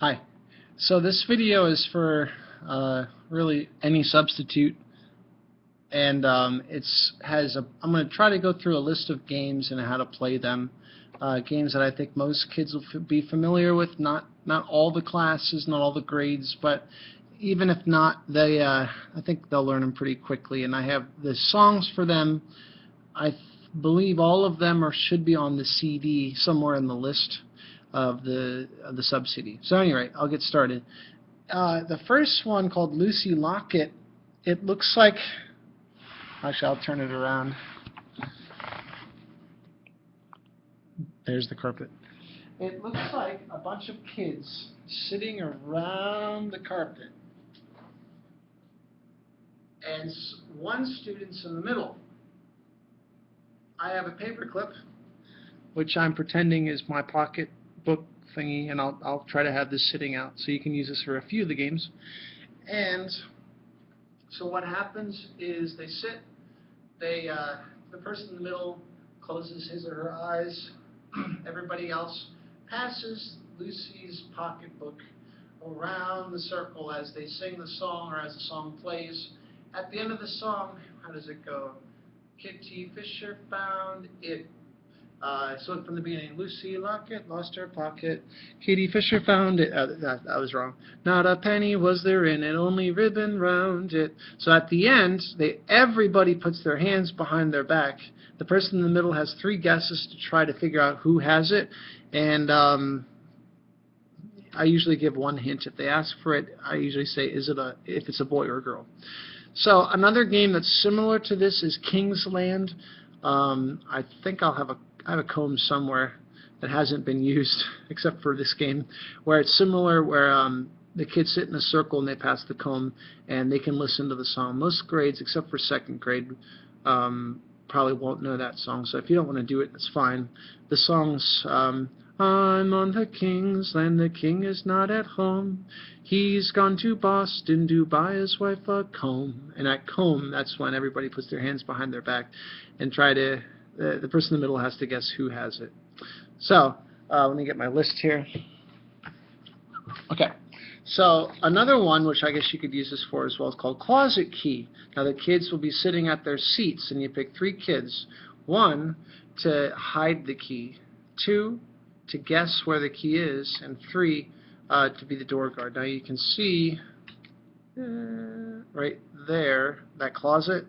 Hi. So this video is for really any substitute, and I'm going to try to go through a list of games and how to play them. Games that I think most kids will be familiar with. Not all the classes, not all the grades, but even if not, I think they'll learn them pretty quickly. And I have the songs for them. I believe all of them should be on the CD somewhere in the list of the sub CD. So anyway, I'll get started. The first one, called Lucy Locket, it looks like, actually I'll turn it around. There's the carpet. It looks like a bunch of kids sitting around the carpet, and one student's in the middle. I have a paper clip, which I'm pretending is my pocket book thingy, and I'll try to have this sitting out so you can use this for a few of the games. And so what happens is they sit, the person in the middle closes his or her eyes, everybody else passes Lucy's pocketbook around the circle as they sing the song or as the song plays. At the end of the song, how does it go? Kitty Fisher found it. So from the beginning, Lucy Locket lost her pocket. Kitty Fisher found it. That was wrong. Not a penny was there in it, only ribbon round it. So at the end, everybody puts their hands behind their back. The person in the middle has 3 guesses to try to figure out who has it. And I usually give one hint. If they ask for it, I usually say, if it's a boy or a girl. So another game that's similar to this is Kingsland. I think I have a comb somewhere that hasn't been used except for this game, where it's similar, where the kids sit in a circle and they pass the comb and they can listen to the song. Most grades, except for 2nd grade, probably won't know that song. So if you don't want to do it, that's fine. The song's I'm on the king's land, the king is not at home. He's gone to Boston to buy his wife a comb. And at comb, that's when everybody puts their hands behind their back and try to, the person in the middle has to guess who has it. So, let me get my list here. Okay. So, another one, which I guess you could use this for as well, is called Closet Key. Now, the kids will be sitting at their seats, and you pick 3 kids. 1, to hide the key. 2, to guess where the key is, and 3, to be the door guard. Now you can see right there, that closet.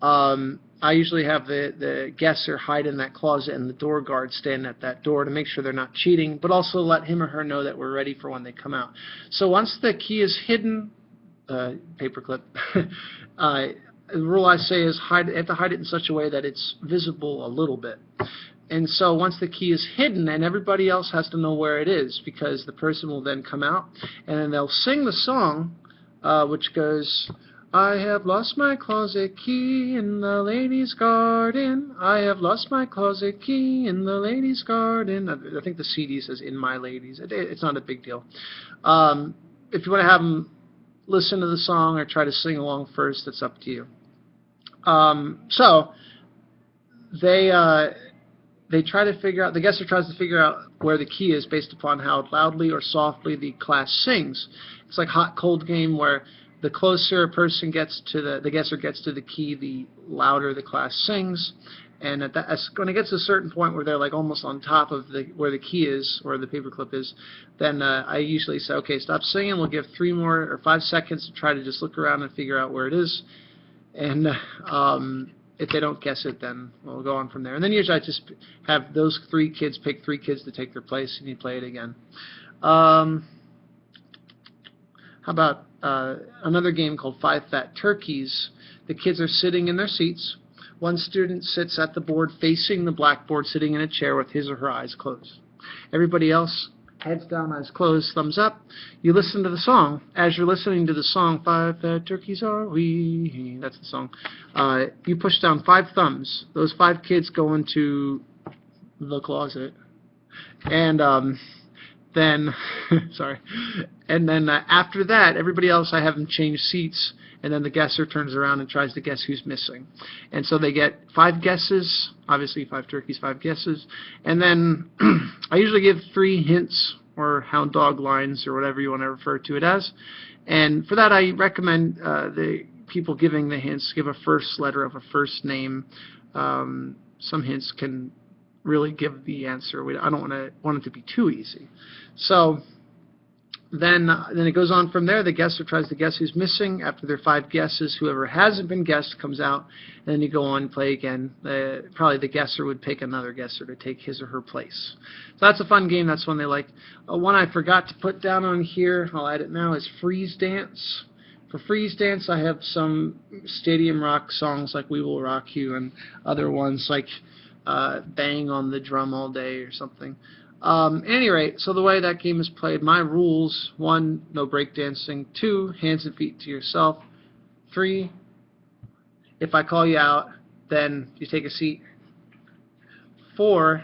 I usually have the guesser hide in that closet and the door guard stand at that door to make sure they're not cheating, but also let him or her know that we're ready for when they come out. So once the key is hidden, paperclip, the rule I say is you have to hide it in such a way that it's visible a little bit. And so once the key is hidden, and everybody else has to know where it is, because the person will then come out, and then they'll sing the song, which goes, I have lost my closet key in the ladies' garden. I have lost my closet key in the ladies' garden. I think the CD says in my ladies. It's not a big deal. If you want to have them listen to the song or try to sing along first, it's up to you. So they try to figure out, the guesser tries to figure out where the key is based upon how loudly or softly the class sings. It's like hot cold game, where the closer a person gets to the guesser gets to the key, the louder the class sings. And when it gets to a certain point where they're like almost on top of where the key is, or the paperclip is, then I usually say, okay, stop singing. We'll give 3 more or 5 seconds to try to just look around and figure out where it is. And if they don't guess it, then we'll go on from there. And then usually I just have those 3 kids pick 3 kids to take their place, and you play it again. How about another game called 5 Fat Turkeys? The kids are sitting in their seats. One student sits at the board facing the blackboard, sitting in a chair with his or her eyes closed. Everybody else, heads down, eyes closed, thumbs up. You listen to the song. As you're listening to the song, 5 fat turkeys are we, that's the song, you push down 5 thumbs. Those 5 kids go into the closet. And then, sorry, and then after that, everybody else, I have them change seats, and then the guesser turns around and tries to guess who's missing. And so they get 5 guesses, obviously 5 turkeys, 5 guesses, and then I usually give 3 hints or hound dog lines, or whatever you want to refer to it as. And for that, I recommend the people giving the hints give a first letter of a first name. Some hints can really give the answer. I don't want it to be too easy. So then it goes on from there. The guesser tries to guess who's missing. After their 5 guesses, whoever hasn't been guessed comes out, and then you go on and play again. Probably the guesser would pick another guesser to take his or her place. So that's a fun game. That's one they like. One I forgot to put down on here, I'll add it now, is Freeze Dance. For Freeze Dance, I have some stadium rock songs like We Will Rock You, and other ones like Bang on the Drum All Day or something. At any rate, so the way that game is played, my rules: 1, no breakdancing; 2, hands and feet to yourself; 3, if I call you out, then you take a seat; 4,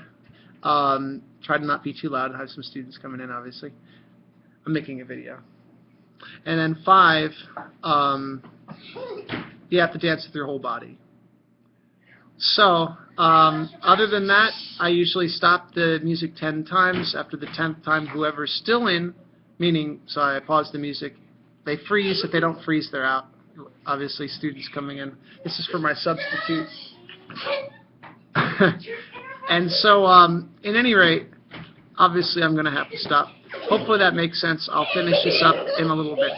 try to not be too loud. I have some students coming in, obviously. I'm making a video. And then 5, you have to dance with your whole body. So, other than that, I usually stop the music 10 times. After the 10th time, whoever's still in, meaning, so I pause the music, they freeze. If they don't freeze, they're out. Obviously, students coming in. This is for my substitutes. And so, at any rate, obviously I'm going to have to stop. Hopefully that makes sense. I'll finish this up in a little bit.